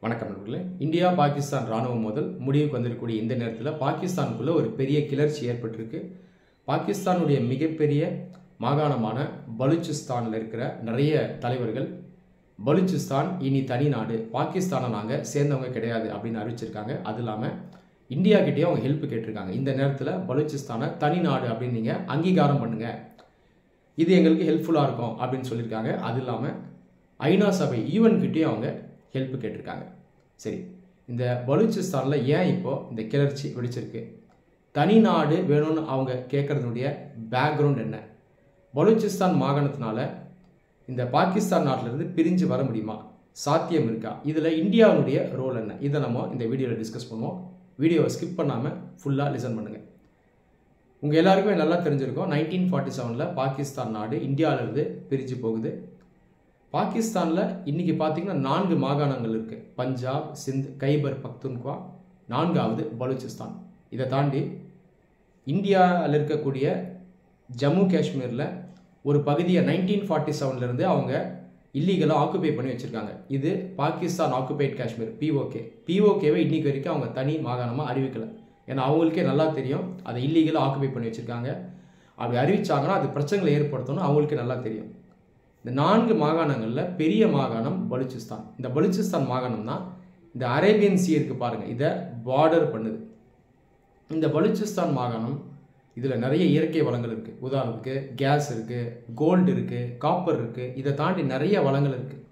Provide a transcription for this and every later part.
வணக்கம் நண்பர்களே. இந்தியா பாகிஸ்தான் ராணுவ மோதல் முடிவுக்கு வந்திருக்கக்கூடிய இந்த நேரத்தில் பாகிஸ்தானுக்குள்ள ஒரு பெரிய கிளர்ச்சி ஏற்பட்டிருக்கு. பாகிஸ்தானுடைய மிகப்பெரிய மாகாணமான பலூச்சிஸ்தானில் இருக்கிற நிறைய தலைவர்கள் பலூச்சிஸ்தான் இனி தனி நாடு, பாகிஸ்தானை நாங்கள் சேர்ந்தவங்க கிடையாது அப்படின்னு அறிவிச்சிருக்காங்க. அது இல்லாமல் இந்தியா கிட்டேயும் அவங்க ஹெல்ப் கேட்டிருக்காங்க. இந்த நேரத்தில் பலூச்சிஸ்தானை தனி நாடு அப்படின்னு நீங்கள் அங்கீகாரம் பண்ணுங்கள், இது எங்களுக்கு ஹெல்ப்ஃபுல்லாக இருக்கும் அப்படின்னு சொல்லியிருக்காங்க. அது இல்லாமல் ஐநா சபை யூஎன் கிட்டேயும் அவங்க ஹெல்ப் கேட்டிருக்காங்க. சரி, இந்த பலூச்சிஸ்தானில் ஏன் இப்போது இந்த கிளர்ச்சி வெடிச்சிருக்கு, தனி நாடு வேணும்னு அவங்க கேட்குறதுடைய பேக்ரவுண்ட் என்ன, பலூச்சிஸ்தான் மாகாணத்தினால இந்த பாகிஸ்தான் நாட்டிலிருந்து பிரிஞ்சு வர முடியுமா, சாத்தியம் இருக்கா, இதில் இந்தியாவுடைய ரோல் என்ன, இதை நம்ம இந்த வீடியோவில் டிஸ்கஸ் பண்ணுவோம். வீடியோவை ஸ்கிப் பண்ணாமல் ஃபுல்லாக லிசன் பண்ணுங்கள். உங்கள் எல்லாருக்குமே நல்லா தெரிஞ்சிருக்கும், 1947 பாகிஸ்தான் நாடு இந்தியாவிலிருந்து பிரிஞ்சு போகுது. பாகிஸ்தானில் இன்றைக்கி பார்த்திங்கன்னா 4 மாகாணங்கள் இருக்குது. பஞ்சாப், சிந்த், கைபர் பக்துன்குவா, 4வது பலூச்சிஸ்தான். இதை தாண்டி இந்தியாவில் இருக்கக்கூடிய ஜம்மு காஷ்மீரில் ஒரு பகுதியை 1947 அவங்க இல்லீகலாக ஆக்குபை பண்ணி வச்சுருக்காங்க. இது பாகிஸ்தான் ஆக்குபைட் காஷ்மீர், பிஓகேவை இன்றைக்கி வரைக்கும் அவங்க தனி மாகாணமாக அறிவிக்கலை. ஏன்னா அவங்களுக்கே நல்லா தெரியும் அதை இல்லீகலாக ஆக்குபை பண்ணி வச்சுருக்காங்க. அப்படி அறிவித்தாங்கன்னா அது பிரச்சனைகளை ஏற்படுத்தணும் அவங்களுக்கே நல்லா தெரியும். இந்த 4 மாகாணங்களில் பெரிய மாகாணம் பலூச்சிஸ்தான். இந்த பலூச்சிஸ்தான் மாகாணம் தான் இந்த அரேபியன் சி இருக்குது பாருங்கள், இதை பார்டர் பண்ணுது. இந்த பலூச்சிஸ்தான் மாகாணம் இதில் நிறைய இயற்கை வளங்கள் இருக்குது. உதாரணத்துக்கு கேஸ் இருக்குது, கோல்டு இருக்குது, காப்பர் இருக்குது, இதை தாண்டி நிறைய வளங்கள் இருக்குது.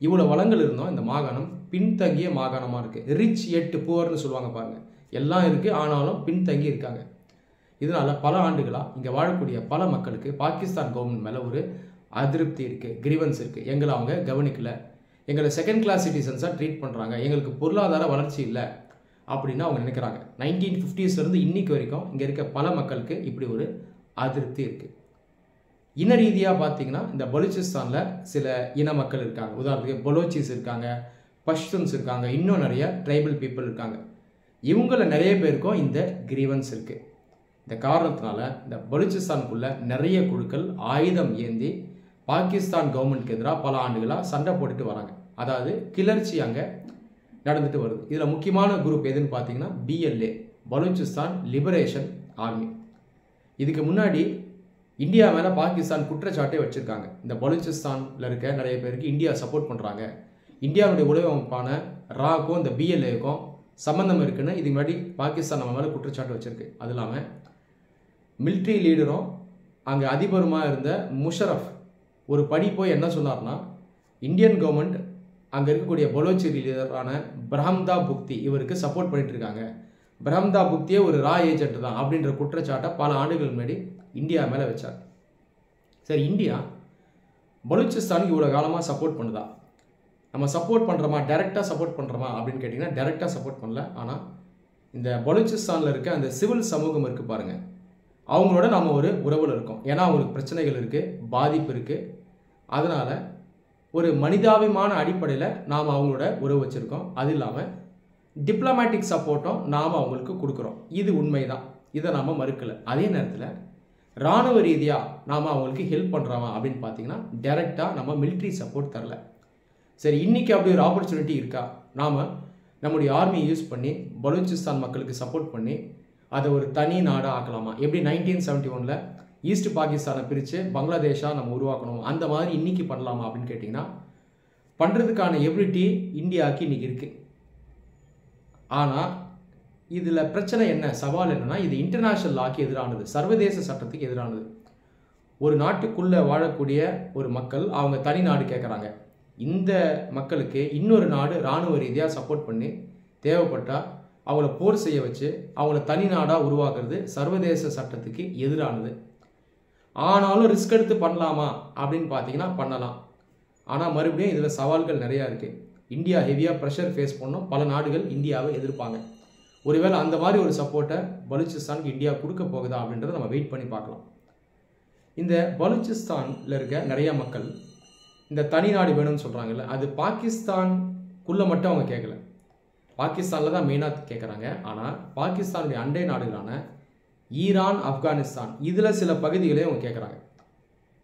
இவ்வளோ வளங்கள் இருந்தோம் இந்த மாகாணம் பின்தங்கிய மாகாணமாக இருக்குது. ரிச் எட் புவர்னு சொல்லுவாங்க பாருங்கள், எல்லாம் இருக்குது ஆனாலும் பின்தங்கி இருக்காங்க. இதனால் பல ஆண்டுகளாக இங்கே வாழக்கூடிய பல மக்களுக்கு பாகிஸ்தான் கவர்மெண்ட் மேலே ஒரு அதிருப்தி இருக்குது, கிரீவன்ஸ் இருக்குது. எங்களை அவங்க கவனிக்கலை, எங்களை செகண்ட் கிளாஸ் சிட்டிசன்ஸாக ட்ரீட் பண்ணுறாங்க, எங்களுக்கு பொருளாதார வளர்ச்சி இல்லை அப்படின்னு அவங்க நினைக்கிறாங்க. 1950s இன்னைக்கு வரைக்கும் இங்கே இருக்க பல மக்களுக்கு இப்படி ஒரு அதிருப்தி இருக்குது. இன ரீதியாக பார்த்தீங்கன்னா இந்த பலூச்சிஸ்தானில் சில இன மக்கள் இருக்காங்க. உதாரணத்துக்கு பலோச்சிஸ் இருக்காங்க, பஷ்துன்ஸ் இருக்காங்க, இன்னும் நிறைய ட்ரைபல் பீப்புள் இருக்காங்க. இவங்கள நிறைய பேருக்கும் இந்த கிரீவன்ஸ் இருக்குது. இந்த காரணத்தினால இந்த பலூச்சிஸ்தானுக்குள்ள நிறைய குழுக்கள் ஆயுதம் ஏந்தி பாகிஸ்தான் கவர்மெண்ட்க்கு எதிராக பல ஆண்டுகளாக சண்டை போட்டுட்டு வராங்க. அதாவது கிளர்ச்சி அங்கே நடந்துட்டு வருது. இதில் முக்கியமான குரூப் எதுன்னு பார்த்தீங்கன்னா BLA, பலூச்சிஸ்தான் லிபரேஷன் ஆர்மி. இதுக்கு முன்னாடி இந்தியா மேலே பாகிஸ்தான் குற்றச்சாட்டை வச்சுருக்காங்க. இந்த பலூச்சிஸ்தானில் இருக்க நிறைய பேருக்கு இந்தியா சப்போர்ட் பண்ணுறாங்க, இந்தியாவுடைய உளவு அமைப்பான ராக்கும் இந்த BLAக்கும் சம்மந்தம் இருக்குன்னு இதுக்கு முன்னாடி பாகிஸ்தான் நம்ம மேலே குற்றச்சாட்டு வச்சுருக்கு. அது இல்லாமல் மிலிட்ரி லீடரும் அங்கே அதிபருமாக இருந்த முஷரஃப் ஒரு படி போய் என்ன சொன்னார்னா, இந்தியன் கவர்மெண்ட் அங்கே இருக்கக்கூடிய பலோச்சி லீடரான பிரஹம்தா புக்தி இவருக்கு சப்போர்ட் பண்ணிட்டு இருக்காங்க, பிரஹம்தா புக்தியே ஒரு ரா ஏஜென்ட் தான் அப்படின்ற குற்றச்சாட்டை பல ஆண்டுகள் முன்னாடி இந்தியா மேலே வச்சார். சரி, இந்தியா பலூச்சிஸ்தானுக்கு இவ்வளோ காலமாக சப்போர்ட் பண்ணுதா, நம்ம சப்போர்ட் பண்ணுறோமா, டைரெக்டாக சப்போர்ட் பண்ணுறோமா அப்படின்னு கேட்டிங்கன்னா டைரெக்டாக சப்போர்ட் பண்ணல. ஆனால் இந்த பலூச்சிஸ்தானில் இருக்க அந்த சிவில் சமூகம் இருக்குது பாருங்கள், அவங்களோட நம்ம ஒரு உறவில் இருக்கோம். ஏன்னா அவங்களுக்கு பிரச்சனைகள் இருக்குது, பாதிப்பு இருக்குது. அதனால் ஒரு மனிதாபிமான அடிப்படையில் நாம் அவங்களோட உறவு வச்சுருக்கோம். அது இல்லாமல் டிப்ளமேட்டிக் சப்போர்ட்டும் நாம் அவங்களுக்கு கொடுக்குறோம். இது உண்மை தான், இதை நாம் மறுக்கலை. அதே நேரத்தில் இராணுவ ரீதியாக நாம் அவங்களுக்கு ஹெல்ப் பண்ணுறோமா அப்படின்னு பார்த்தீங்கன்னா டைரெக்டாக நம்ம மிலிட்ரி சப்போர்ட் தரல. சரி, இன்றைக்கி அப்படி ஒரு ஆப்பர்ச்சுனிட்டி இருக்கா, நாம் நம்முடைய ஆர்மியை யூஸ் பண்ணி பலூச்சிஸ்தான் மக்களுக்கு சப்போர்ட் பண்ணி அதை ஒரு தனி நாடாக ஆக்கலாமா? எப்படி 1971 ஈஸ்ட் பாகிஸ்தானை பிரித்து பங்களாதேஷாக நம்ம உருவாக்கணும், அந்த மாதிரி இன்றைக்கி பண்ணலாமா அப்படின்னு கேட்டிங்கன்னா பண்ணுறதுக்கான எபிலிட்டி இந்தியாவுக்கு இன்றைக்கி இருக்குது. ஆனால் இதில் பிரச்சனை என்ன, சவால் என்னென்னா, இது இன்டர்நேஷ்னல் லாக்கு எதிரானது, சர்வதேச சட்டத்துக்கு எதிரானது. ஒரு நாட்டுக்குள்ளே வாழக்கூடிய ஒரு மக்கள் அவங்க தனி நாடு கேட்குறாங்க. இந்த மக்களுக்கு இன்னொரு நாடு இராணுவ ரீதியாக சப்போர்ட் பண்ணி தேவைப்பட்டால் அவங்கள போர் செய்ய வச்சு அவங்கள தனி நாடாக உருவாக்குறது சர்வதேச சட்டத்துக்கு எதிரானது. ஆனாலும் ரிஸ்க் எடுத்து பண்ணலாமா அப்படின்னு பார்த்தீங்கன்னா பண்ணலாம். ஆனால் மறுபடியும் இதில் சவால்கள் நிறையா இருக்குது. இந்தியா ஹெவியாக ப்ரெஷர் ஃபேஸ் பண்ணோம், பல நாடுகள் இந்தியாவை எதிர்ப்பாங்க. ஒருவேளை அந்த மாதிரி ஒரு சப்போர்ட்டை பலூச்சிஸ்தானுக்கு இந்தியா கொடுக்க போகுதா அப்படின்றத நம்ம வெயிட் பண்ணி பார்க்கலாம். இந்த பலூச்சிஸ்தானில் இருக்க நிறைய மக்கள் இந்த தனி நாடு வேணும்னு சொல்கிறாங்கல்ல, அது பாகிஸ்தானுக்குள்ளே மட்டும் அவங்க கேட்கல, பாகிஸ்தானில் தான் மெயினாக கேட்குறாங்க. ஆனால் பாகிஸ்தானுடைய அண்டை நாடுகளான ஈரான், ஆப்கானிஸ்தான் இதில் சில பகுதிகளையும் அவங்க கேட்குறாங்க.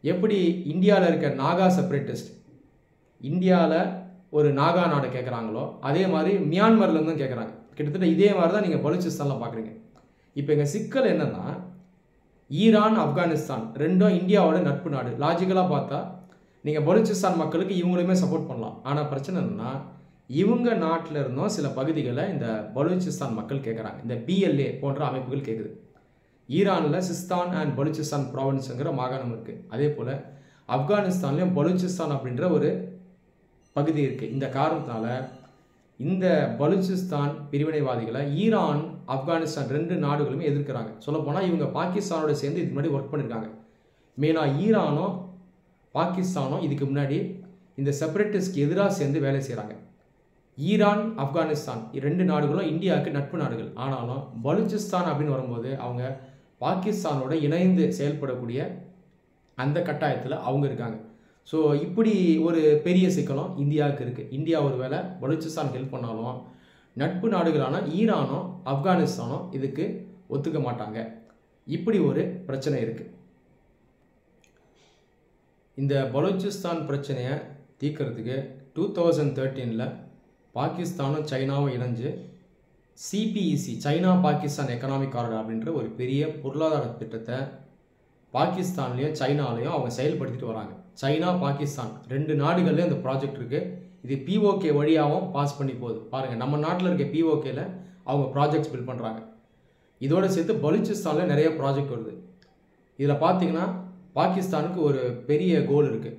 எப்படி இந்தியாவில் இருக்க நாகா செப்பரேட்டிஸ்ட் இந்தியாவில் ஒரு நாகா நாடு கேட்குறாங்களோ அதே மாதிரி மியான்மர்லேருந்தும் கேட்குறாங்க. கிட்டத்தட்ட இதே மாதிரி தான் நீங்கள் பலூச்சிஸ்தானில் பார்க்குறீங்க. இப்போ எங்கள் சிக்கல் என்னென்னா, ஈரான், ஆப்கானிஸ்தான் ரெண்டும் இந்தியாவோட நட்பு நாடு. லாஜிக்கலாக பார்த்தா நீங்கள் பலூச்சிஸ்தான் மக்களுக்கு இவங்களுமே சப்போர்ட் பண்ணலாம். ஆனால் பிரச்சனை என்னென்னா, இவங்க நாட்டில் இருந்தும் சில பகுதிகளை இந்த பலூச்சிஸ்தான் மக்கள் கேட்குறாங்க. இந்த BLA போன்ற அமைப்புகள் கேட்குது. ஈரானில் சிஸ்தான் அண்ட் பலூச்சிஸ்தான் ப்ராவின்ஸுங்கிற மாகாணம் இருக்குது. அதே போல் ஆப்கானிஸ்தான்லேயும் பலூச்சிஸ்தான் அப்படின்ற ஒரு பகுதி இருக்குது. இந்த காரணத்தினால இந்த பலூச்சிஸ்தான் பிரிவினைவாதிகளை ஈரான், ஆப்கானிஸ்தான் 2 நாடுகளுமே எதிர்க்கிறாங்க. சொல்லப்போனால் இவங்க பாகிஸ்தானோட சேர்ந்து இதுக்கு முன்னாடி ஒர்க் பண்ணியிருக்காங்க. மெயினாக ஈரானும் பாகிஸ்தானும் இதுக்கு முன்னாடி இந்த செப்பரேட்டிஸ்ட்க்கு எதிராக சேர்ந்து வேலை செய்கிறாங்க. ஈரான், ஆப்கானிஸ்தான் 2 நாடுகளும் இந்தியாவுக்கு நட்பு நாடுகள். ஆனாலும் பலூச்சிஸ்தான் அப்படின்னு வரும்போது அவங்க பாகிஸ்தானோட இணைந்து செயல்படக்கூடிய அந்த கட்டாயத்தில் அவங்க இருக்காங்க. ஸோ இப்படி ஒரு பெரிய சிக்கலும் இந்தியாவுக்கு இருக்குது. இந்தியா ஒரு வேளை பலூச்சிஸ்தான் ஹெல்ப் பண்ணாலும் நட்பு நாடுகளான ஈரானும் ஆப்கானிஸ்தானும் இதுக்கு ஒத்துக்க மாட்டாங்க. இப்படி ஒரு பிரச்சனை இருக்குது. இந்த பலூச்சிஸ்தான் பிரச்சனையை தீர்க்கறதுக்கு 2013 பாகிஸ்தானும் சைனாவும் இணைஞ்சு CPEC, China Pakistan economic corridor அப்படின்ற ஒரு பெரிய பொருளாதார திட்டத்தை பாகிஸ்தான்லேயும் சைனாலையும் அவங்க செயல்படுத்திட்டு வராங்க. சைனா, பாகிஸ்தான் 2 நாடுகள்லேயும் இந்த ப்ராஜெக்ட் இருக்குது. இது POK வழியாகவும் பாஸ் பண்ணி போகுது. பாருங்கள், நம்ம நாட்டில் இருக்க POKல அவங்க ப்ராஜெக்ட்ஸ் பில்ட் பண்ணுறாங்க. இதோடு சேர்த்து பலூச்சிஸ்தானில் நிறைய ப்ராஜெக்ட் வருது. இதில் பார்த்தீங்கன்னா பாகிஸ்தானுக்கு ஒரு பெரிய கோல் இருக்குது.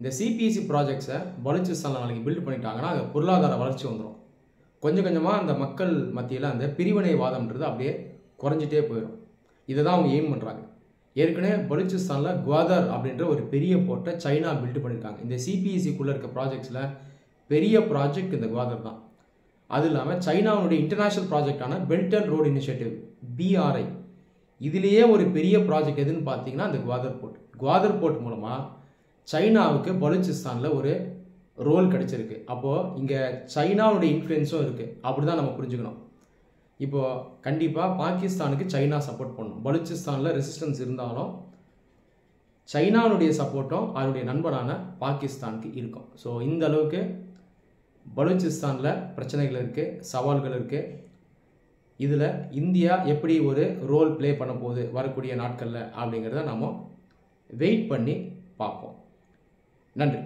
இந்த CPEC ப்ராஜெக்ட்ஸை பலூச்சிஸ்தானில் நாளைக்கு பில்ட் பண்ணிட்டாங்கன்னா அங்கே பொருளாதார வளர்ச்சி வந்துடும். கொஞ்சம் கொஞ்சமாக அந்த மக்கள் மத்தியில் அந்த பிரிவினைவாதம்ன்றது அப்படியே குறைஞ்சிட்டே போயிடும். இதை தான் அவங்க எய்ம் பண்ணுறாங்க. ஏற்கனவே பலூச்சிஸ்தானில் குவாதர் அப்படின்ற ஒரு பெரிய போர்ட்டை சைனா பில்ட் பண்ணியிருக்காங்க. இந்த CPECக்குள்ளே இருக்க ப்ராஜெக்ட்ஸில் பெரிய ப்ராஜெக்ட் இந்த குவாதர் தான். அது இல்லாமல் சைனாவுடைய இன்டர்நேஷ்னல் ப்ராஜெக்டான belt and road initiative BRI, இதுலேயே ஒரு பெரிய ப்ராஜெக்ட் எதுன்னு பார்த்தீங்கன்னா அந்த குவாதர் போர்ட். குவாதர் போர்ட் மூலமாக சைனாவுக்கு பலூச்சிஸ்தானில் ஒரு ரோல் கிடைச்சிருக்கு. அப்போது இங்கே சைனாவுடைய இன்ஃப்ளூயன்ஸும் இருக்குது. அப்படி தான் நம்ம புரிஞ்சுக்கணும். இப்போது கண்டிப்பாக பாகிஸ்தானுக்கு சைனா சப்போர்ட் பண்ணணும். பலூச்சிஸ்தானில் ரெசிஸ்டன்ஸ் இருந்தாலும் சைனாவுடைய சப்போர்ட்டும் அதனுடைய நண்பனான பாகிஸ்தானுக்கு இருக்கும். ஸோ இந்த அளவுக்கு பலூச்சிஸ்தானில் பிரச்சனைகள் இருக்குது, சவால்கள் இருக்குது. இதில் இந்தியா எப்படி ஒரு ரோல் ப்ளே பண்ண போகுது வரக்கூடிய நாட்களில் அப்படிங்கிறத நம்ம வெயிட் பண்ணி பார்ப்போம். நன்றி.